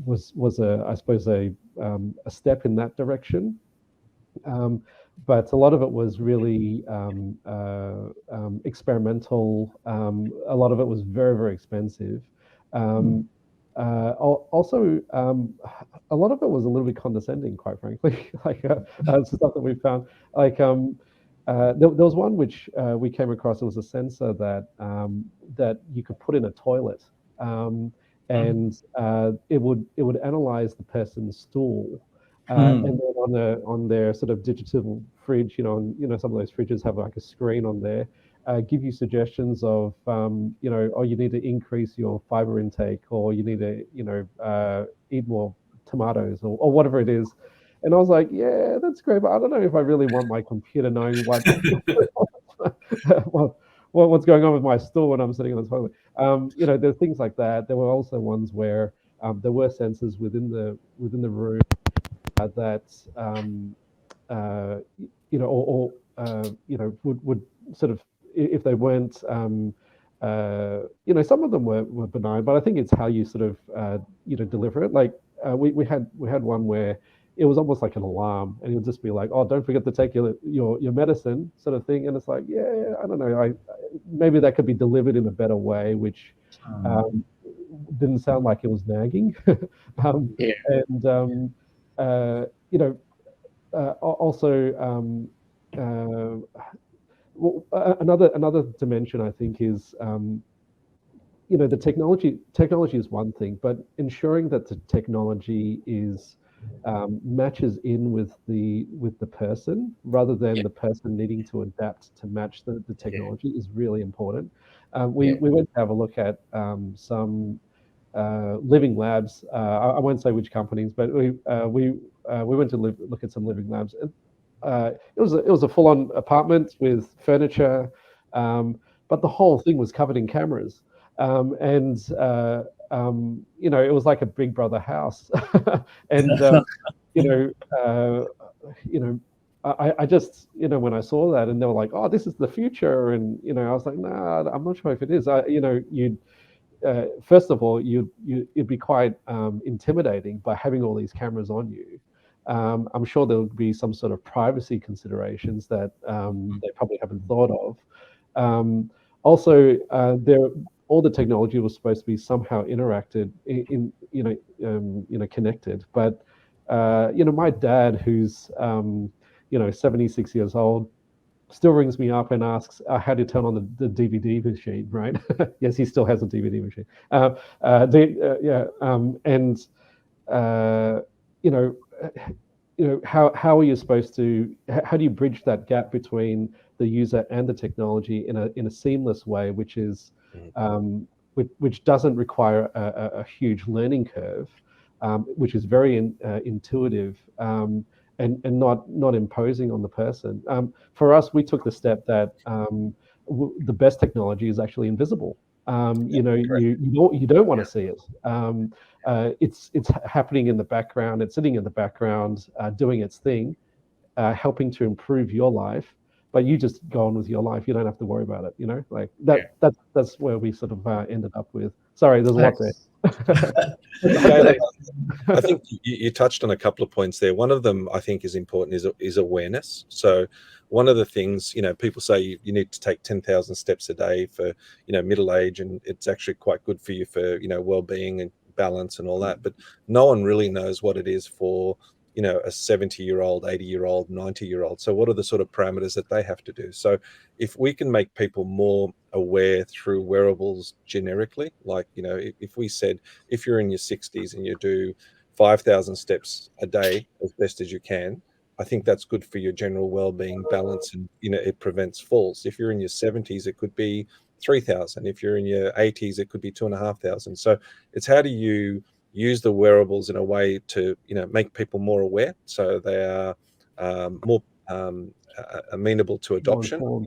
was I suppose a step in that direction. But a lot of it was really experimental. A lot of it was very, very expensive. Also, a lot of it was a little bit condescending, quite frankly. Stuff that we found. There was one which we came across. It was a sensor that you could put in a toilet, and it would analyze the person's stool. And then on their sort of digital fridge, some of those fridges have like a screen on there, give you suggestions of, you need to increase your fiber intake, or you need to, eat more tomatoes, or whatever it is. And I was like, yeah, that's great, but I don't know if I really want my computer knowing what's going on with my stool when I'm sitting on the toilet. There's things like that. There were also ones where there were sensors within the room that would sort of, if they weren't some of them were benign, but I think it's how you sort of deliver it. Like we had one where it was almost like an alarm, and it would just be like, oh, don't forget to take your medicine, sort of thing. And it's like, yeah, I don't know, maybe that could be delivered in a better way, which didn't sound like it was nagging. And also, another dimension, I think, is the technology is one thing, but ensuring that the technology is matches in with the person, rather than the person needing to adapt to match the technology, is really important. We went to have a look at some living labs. I won't say which companies, but we went to look at some living labs. It was a full-on apartment with furniture, but the whole thing was covered in cameras. And it was like a Big Brother house. And I just, when I saw that, and they were like, "Oh, this is the future," and I was like, "Nah, I'm not sure if it is." First of all, it'd be quite intimidating by having all these cameras on you. I'm sure there would be some sort of privacy considerations that they probably haven't thought of. Also, all the technology was supposed to be somehow interacted connected. But my dad, who's 76 years old, still rings me up and asks how to turn on the DVD machine, right? Yes, he still has a DVD machine. How are you supposed to? How do you bridge that gap between the user and the technology in a seamless way, which is which doesn't require a huge learning curve, which is very intuitive. And not imposing on the person. For us, we took the step that the best technology is actually invisible. You don't want to see it. It's happening in the background. It's sitting in the background, doing its thing, helping to improve your life. But you just go on with your life. You don't have to worry about it. Like that. Yeah. That's where we sort of ended up with. Sorry, there's a lot there. I think you touched on a couple of points there. One of them I think is important is awareness. So one of the things, people say you need to take 10,000 steps a day for, middle age, and it's actually quite good for you for, well-being and balance and all that. But no one really knows what it is for, a 70-year-old, 80-year-old, 90-year-old. So what are the sort of parameters that they have to do? So if we can make people more aware through wearables generically, like, if we said, if you're in your 60s and you do 5,000 steps a day as best as you can, I think that's good for your general well-being, balance, and, it prevents falls. If you're in your 70s, it could be 3,000. If you're in your 80s, it could be 2,500. So it's how do you use the wearables in a way to, make people more aware, so they are more amenable to adoption.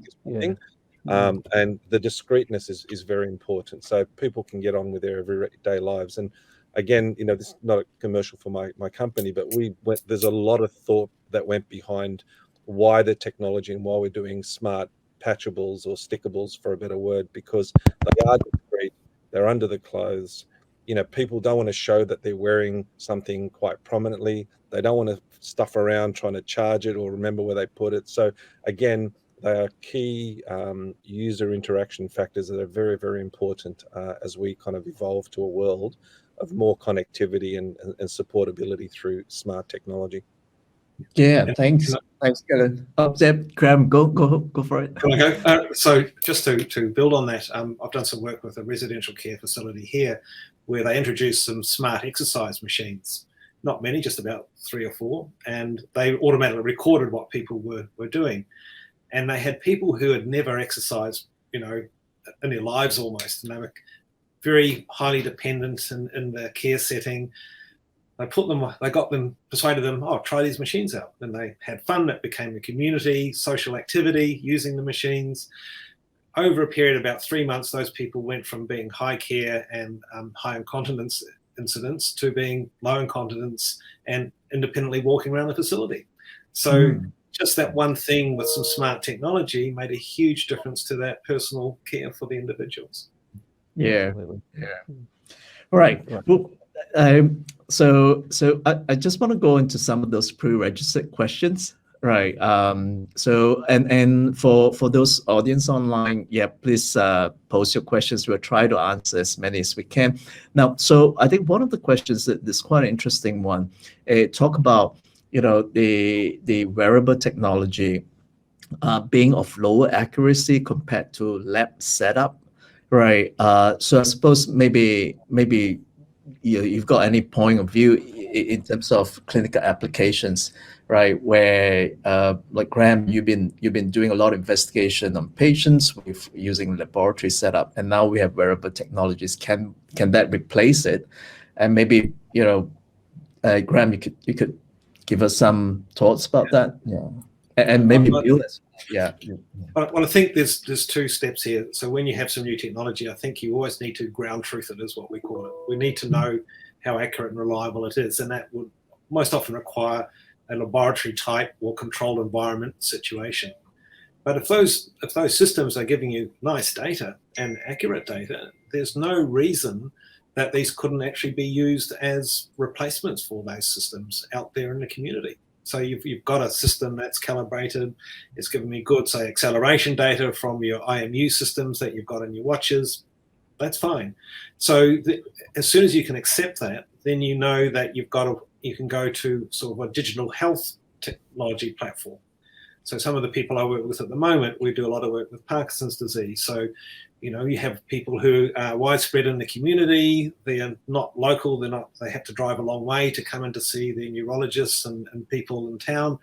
And the discreetness is very important, so people can get on with their everyday lives. And again, this is not a commercial for my company, but there's a lot of thought that went behind why the technology and why we're doing smart patchables or stickables, for a better word, because they are discreet, they're under the clothes. People don't want to show that they're wearing something quite prominently. They don't want to stuff around trying to charge it or remember where they put it. So again, they are key user interaction factors that are very, very important as we kind of evolve to a world of more connectivity and supportability through smart technology. Yeah, thanks, Kellen. Graham, go for it. Can I go? So just to build on that, I've done some work with a residential care facility here, where they introduced some smart exercise machines. Not many, just about 3 or 4, and they automatically recorded what people were doing. And they had people who had never exercised, in their lives almost, and they were very highly dependent in the care setting. Persuaded them, try these machines out. And they had fun. It became a community, social activity using the machines. Over a period of about 3 months, those people went from being high care and high incontinence incidents to being low incontinence and independently walking around the facility. So just that one thing with some smart technology made a huge difference to that personal care for the individuals. Yeah. All right. Well, so I just want to go into some of those pre-registered questions, right? So and for those audience online, please post your questions. We'll try to answer as many as we can. Now, so I think one of the questions that is quite an interesting one. Talk about the wearable technology being of lower accuracy compared to lab setup, right? So I suppose maybe you've got any point of view in terms of clinical applications, right? Where like Graham, you've been doing a lot of investigation on patients with using laboratory setup, and now we have wearable technologies. Can that replace it? And maybe Graham, you could give us some thoughts about that, and maybe Bill as well. Yeah. Well, I think there's two steps here. So when you have some new technology, I think you always need to ground truth it, is what we call it. We need to know how accurate and reliable it is, and that would most often require a laboratory type or controlled environment situation. But if those systems are giving you nice data and accurate data, there's no reason that these couldn't actually be used as replacements for those systems out there in the community. So you've got a system that's calibrated, it's giving me good, say, acceleration data from your IMU systems that you've got in your watches. That's fine. So as soon as you can accept that, then you know that you can go to sort of a digital health technology platform. So some of the people I work with at the moment, we do a lot of work with Parkinson's disease. So, you have people who are widespread in the community. They are not local. They have to drive a long way to come in to see their neurologists and people in town.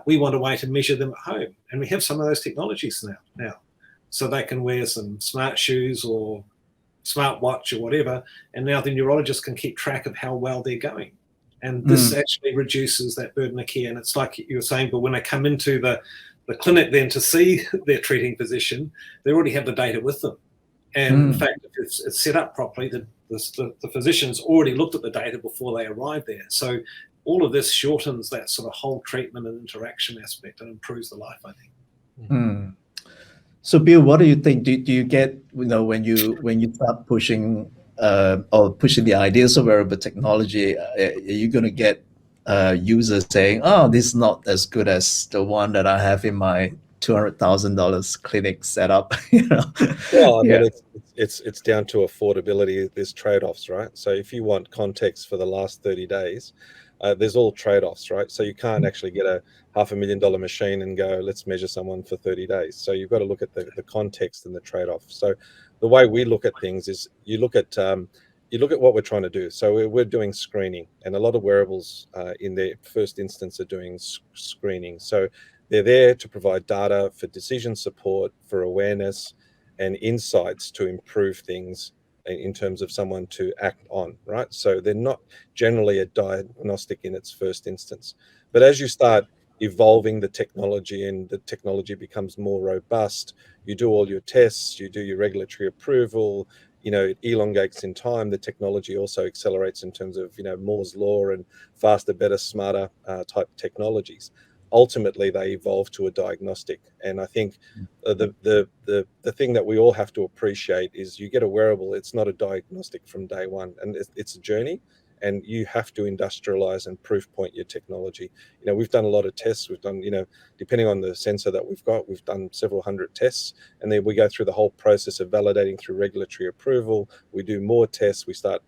We want a way to measure them at home. And we have some of those technologies now. So they can wear some smart shoes or smart watch or whatever. And now the neurologist can keep track of how well they're going. And this actually reduces that burden of care. And it's like you were saying, but when they come into the clinic then to see their treating physician, they already have the data with them. And in fact, if it's set up properly, the physician's already looked at the data before they arrive there. So all of this shortens that sort of whole treatment and interaction aspect and improves the life, I think. So Bill, what do you think? Do you get, when you start pushing or pushing the ideas of wearable technology, are you going to get users saying, "Oh, this is not as good as the one that I have in my $200,000 clinic setup"? Well, I mean, it's down to affordability. There's trade-offs, right? So if you want context for the last 30 days, there's all trade-offs, right? So you can't actually get a $500,000 machine and go, let's measure someone for 30 days. So you've got to look at the context and the trade-off. So the way we look at things is you look at what we're trying to do. So we're doing screening, and a lot of wearables in their first instance are doing screening. So they're there to provide data for decision support, for awareness and insights to improve things in terms of someone to act on, right? So they're not generally a diagnostic in its first instance. But as you start evolving the technology and the technology becomes more robust, you do all your tests, you do your regulatory approval, it elongates in time. The technology also accelerates in terms of, Moore's law and faster, better, smarter type technologies. Ultimately, they evolve to a diagnostic. And I think the thing that we all have to appreciate is you get a wearable, it's not a diagnostic from day one. And it's a journey. And you have to industrialize and proof point your technology. We've done a lot of tests. We've done, depending on the sensor that we've got, we've done several hundred tests. And then we go through the whole process of validating through regulatory approval. We do more tests. We start,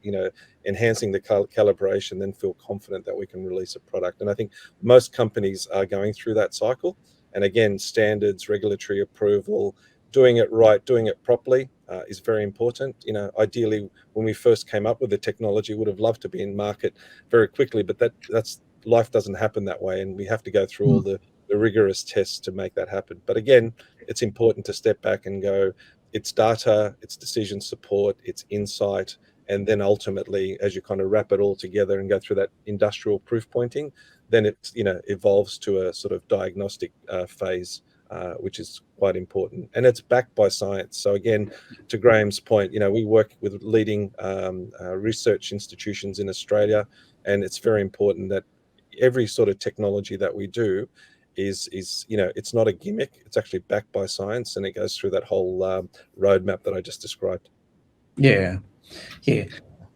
enhancing the calibration, then feel confident that we can release a product. And I think most companies are going through that cycle. And again, standards, regulatory approval, doing it right, doing it properly is very important. Ideally, when we first came up with the technology, would have loved to be in market very quickly, but that's life doesn't happen that way, and we have to go through all the rigorous tests to make that happen. But again, it's important to step back and go, it's data, it's decision support, it's insight, and then ultimately, as you kind of wrap it all together and go through that industrial proof pointing, then it evolves to a sort of diagnostic phase. Which is quite important, and it's backed by science. So again, to Graham's point, we work with leading research institutions in Australia, and it's very important that every sort of technology that we do is it's not a gimmick. It's actually backed by science, and it goes through that whole roadmap that I just described. Yeah.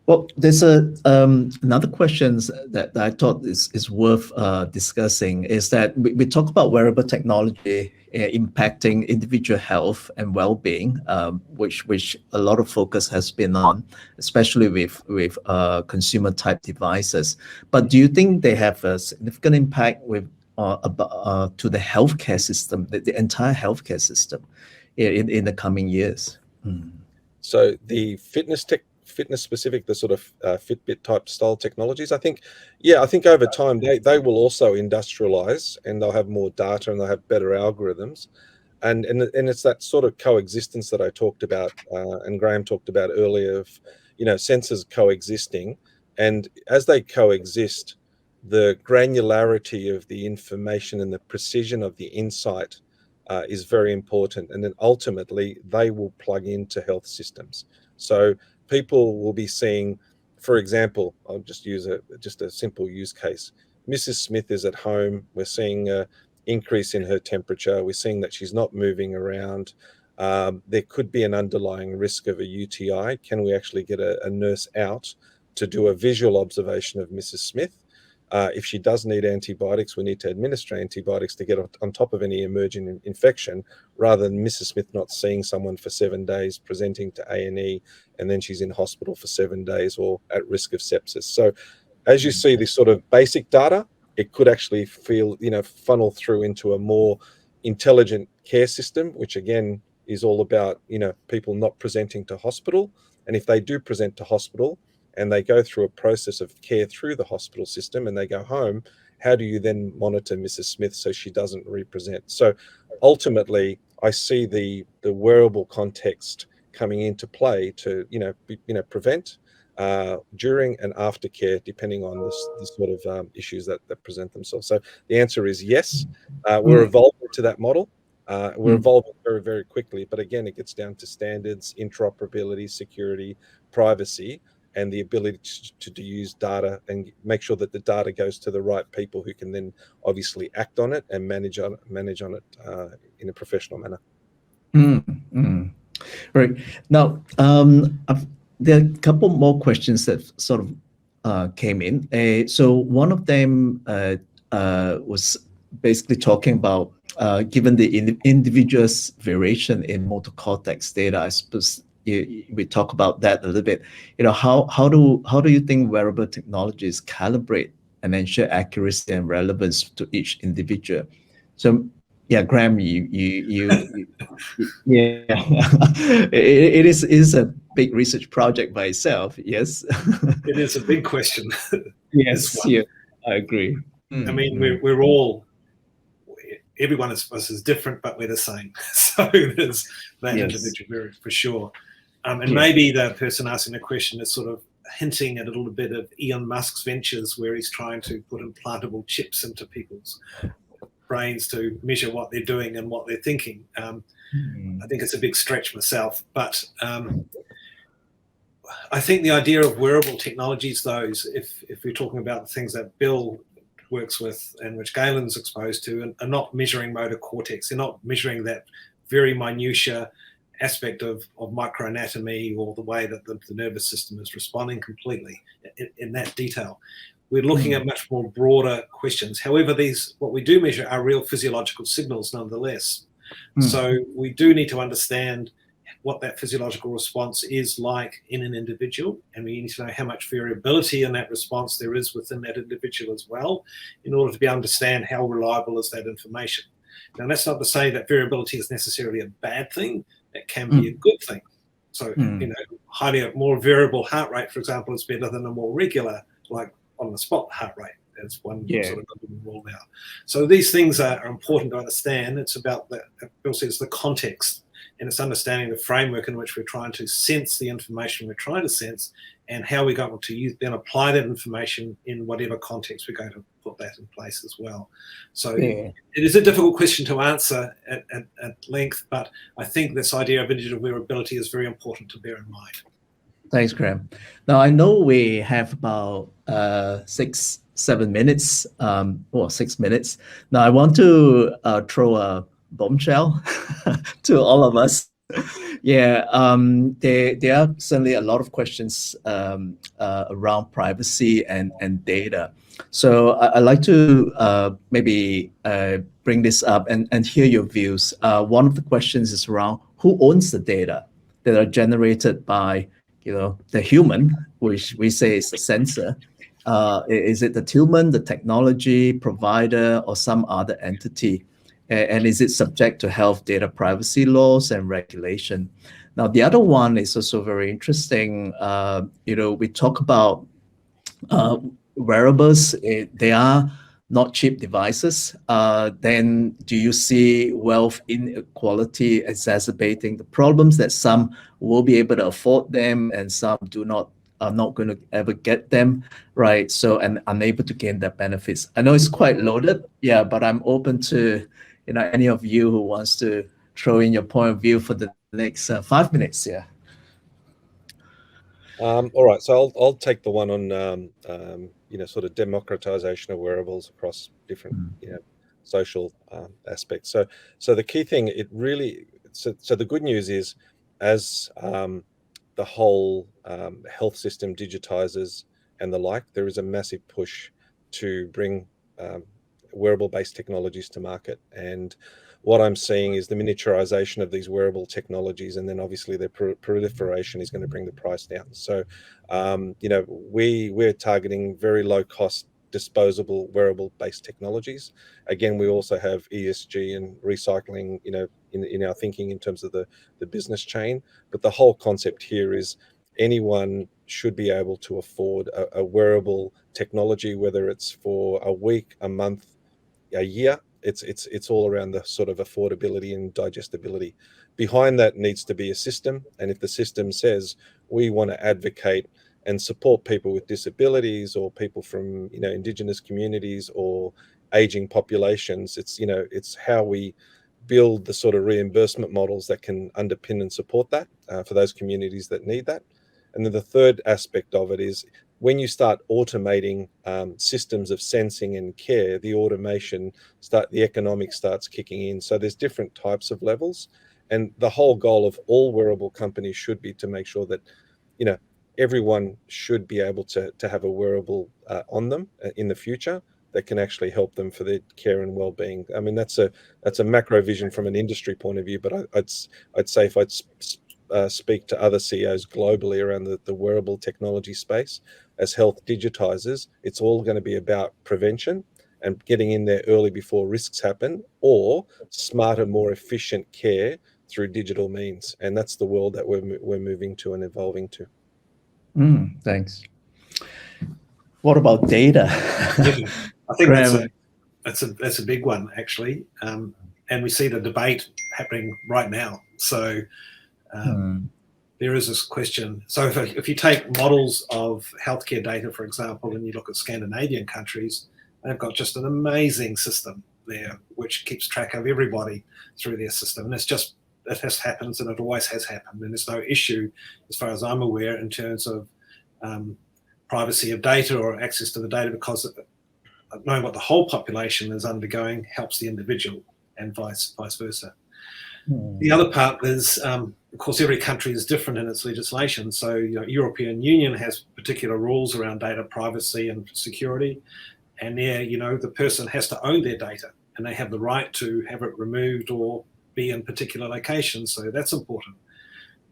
Well, there's another question that I thought is worth discussing, is that we talk about wearable technology impacting individual health and well-being, which a lot of focus has been on, especially with consumer type devices. But do you think they have a significant impact to the healthcare system, the entire healthcare system, in the coming years? So the fitness specific, the sort of Fitbit type style technologies, I think over time they will also industrialize, and they'll have more data and they'll have better algorithms, and it's that sort of coexistence that I talked about and Graham talked about earlier of sensors coexisting, and as they coexist, the granularity of the information and the precision of the insight is very important. And then ultimately, they will plug into health systems. So people will be seeing, for example, I'll just use just a simple use case. Mrs. Smith is at home. We're seeing an increase in her temperature. We're seeing that she's not moving around. There could be an underlying risk of a UTI. Can we actually get a nurse out to do a visual observation of Mrs. Smith? If she does need antibiotics, we need to administer antibiotics to get on top of any emerging infection, rather than Mrs. Smith not seeing someone for 7 days, presenting to A&E, and then she's in hospital for 7 days or at risk of sepsis. So as you see this sort of basic data, it could actually funnel through into a more intelligent care system, which again is all about, people not presenting to hospital. And if they do present to hospital, and they go through a process of care through the hospital system and they go home, how do you then monitor Mrs. Smith so she doesn't represent? So ultimately, I see the wearable context coming into play to prevent, during and after care, depending on the sort of issues that present themselves. So the answer is yes. We're evolving to that model. We're evolving very, very quickly. But again, it gets down to standards, interoperability, security, privacy, and the ability to use data and make sure that the data goes to the right people who can then obviously act on it and manage on it in a professional manner. Right. Now, there are a couple more questions that sort of came in. So one of them was basically talking about, given the individual's variation in motor cortex data, I suppose we talk about that a little bit. How do you think wearable technologies calibrate and ensure accuracy and relevance to each individual? So yeah, Graham, you yeah, it is a big research project by itself. Yes, it is a big question. Yes, yeah, I agree. I mean, we're all, every one of us is different, but we're the same. So there's that individual for sure. And maybe the person asking the question is sort of hinting at a little bit of Elon Musk's ventures, where he's trying to put implantable chips into people's brains to measure what they're doing and what they're thinking. I think it's a big stretch myself, but I think the idea of wearable technologies, those, if we're talking about the things that Bill works with and which Galen's exposed to, are not measuring motor cortex. They're not measuring that very minutiae aspect of microanatomy or the way that the nervous system is responding completely in that detail. We're looking at much more broader questions. However, what we do measure are real physiological signals nonetheless. So we do need to understand what that physiological response is like in an individual, and we need to know how much variability in that response there is within that individual as well, in order to be able to understand how reliable is that information. Now, that's not to say that variability is necessarily a bad thing. It can be a good thing. So, highly more variable heart rate, for example, is better than a more regular, like on the spot heart rate. That's one sort of rule now. So these things are important to understand. It's about the context, and it's understanding the framework in which we're trying to sense the information we're trying to sense, and how we're going to then apply that information in whatever context we're going to put that in place as well. So it is a difficult question to answer at length, but I think this idea of individual wearability is very important to bear in mind. Thanks, Graham. Now, I know we have about 6-7 minutes, 6 minutes. Now, I want to throw a bombshell to all of us. There are certainly a lot of questions around privacy and data. So I'd like to maybe bring this up and hear your views. One of the questions is around who owns the data that are generated by the human, which we say is the sensor. Is it the human, the technology provider, or some other entity? And is it subject to health data privacy laws and regulation? Now, the other one is also very interesting. We talk about wearables. They are not cheap devices. Then do you see wealth inequality exacerbating the problems, that some will be able to afford them and some are not going to ever get them, right? So, and unable to gain their benefits. I know it's quite loaded, but I'm open to any of you who wants to throw in your point of view for the next 5 minutes. Yeah. All right, so I'll take the one on sort of democratization of wearables across different social aspects. So the key thing, so the good news is, as the whole health system digitizes and the like, there is a massive push to bring wearable-based technologies to market. And what I'm seeing is the miniaturization of these wearable technologies, and then obviously their proliferation is going to bring the price down. So, we're targeting very low-cost disposable wearable-based technologies. Again, we also have ESG and recycling, in our thinking in terms of the business chain. But the whole concept here is anyone should be able to afford a wearable technology, whether it's for a week, a month, a year. It's all around the sort of affordability and digestibility. Behind that needs to be a system, and if the system says we want to advocate and support people with disabilities or people from indigenous communities or aging populations, it's how we build the sort of reimbursement models that can underpin and support that for those communities that need that. And then the third aspect of it is, when you start automating systems of sensing and care, the economics starts kicking in. So there's different types of levels, and the whole goal of all wearable companies should be to make sure that everyone should be able to have a wearable on them in the future that can actually help them for their care and well-being. I mean, that's a macro vision from an industry point of view, but I'd say if I'd speak to other CEOs globally around the wearable technology space, as health digitizes, it's all going to be about prevention and getting in there early before risks happen, or smarter, more efficient care through digital means. And that's the world that we're moving to and evolving to. Thanks. What about data? Yeah, I think Graham. that's a big one, actually, and we see the debate happening right now. So there is this question. So if you take models of healthcare data, for example, and you look at Scandinavian countries, they've got just an amazing system there which keeps track of everybody through their system. And it just happens, and it always has happened. And there's no issue, as far as I'm aware, in terms of privacy of data or access to the data, because knowing what the whole population is undergoing helps the individual, and vice versa. The other part is, of course, every country is different in its legislation. So, European Union has particular rules around data privacy and security, and there, the person has to own their data, and they have the right to have it removed or be in particular locations. So that's important.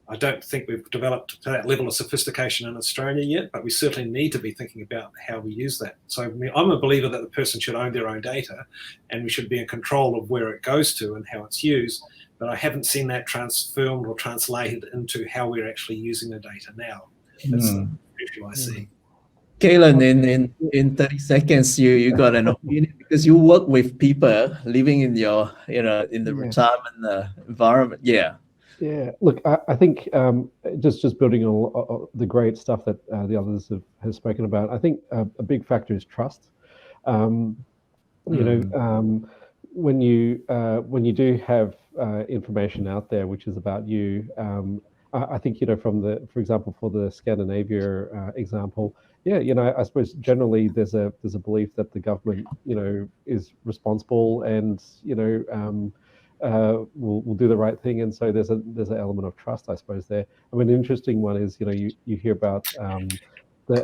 I don't think we've developed to that level of sophistication in Australia yet, but we certainly need to be thinking about how we use that. So I'm a believer that the person should own their own data, and we should be in control of where it goes to and how it's used. But I haven't seen that transformed or translated into how we're actually using the data now. That's the issue I see. Kalen, in 30 seconds, you got an opinion, because you work with people living in your, in the retirement environment. Yeah. Yeah, look, I think just building on the great stuff that the others have spoken about, I think a big factor is trust. When you do have information out there which is about you, I think for example, for the Scandinavia example, I suppose generally there's a belief that the government is responsible and will do the right thing, and so there's an element of trust, I suppose, there. I mean, an interesting one is you hear about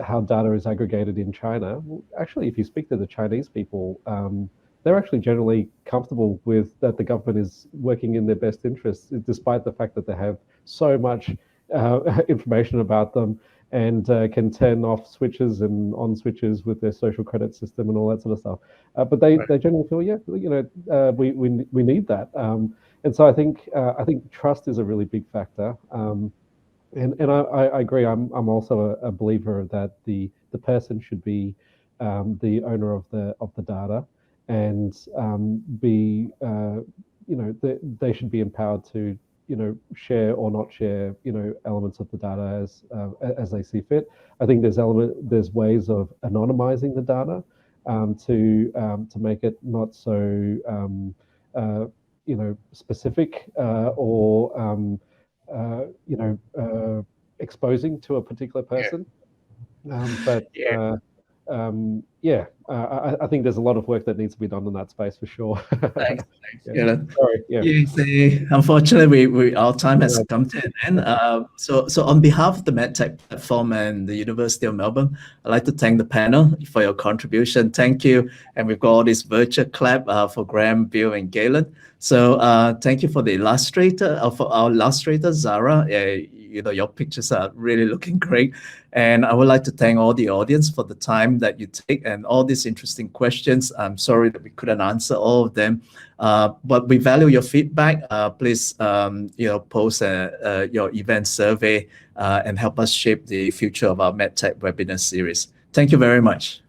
how data is aggregated in China. Well, actually, if you speak to the Chinese people, they're actually generally comfortable with that the government is working in their best interests, despite the fact that they have so much information about them and can turn off switches and on switches with their social credit system and all that sort of stuff. But they generally feel, we need that. And so I think trust is a really big factor. And I agree. I'm also a believer that the person should be the owner of the data, and they should be empowered to share or not share elements of the data as they see fit. I think there's ways of anonymizing the data to make it not so specific or exposing to a particular person. But Yeah. I think there's a lot of work that needs to be done in that space for sure. Thanks. Yeah. Galen. Sorry. Yeah. Yeah, unfortunately, our time has come to an end. So on behalf of the MedTech platform and the University of Melbourne, I'd like to thank the panel for your contribution. Thank you. And we've got all this virtual clap for Graham, Bill, and Galen. So thank you for the illustrator, for our illustrator, Zara. Your pictures are really looking great. And I would like to thank all the audience for the time that you take and all these interesting questions. I'm sorry that we couldn't answer all of them, but we value your feedback. Please, post your event survey and help us shape the future of our MedTech webinar series. Thank you very much.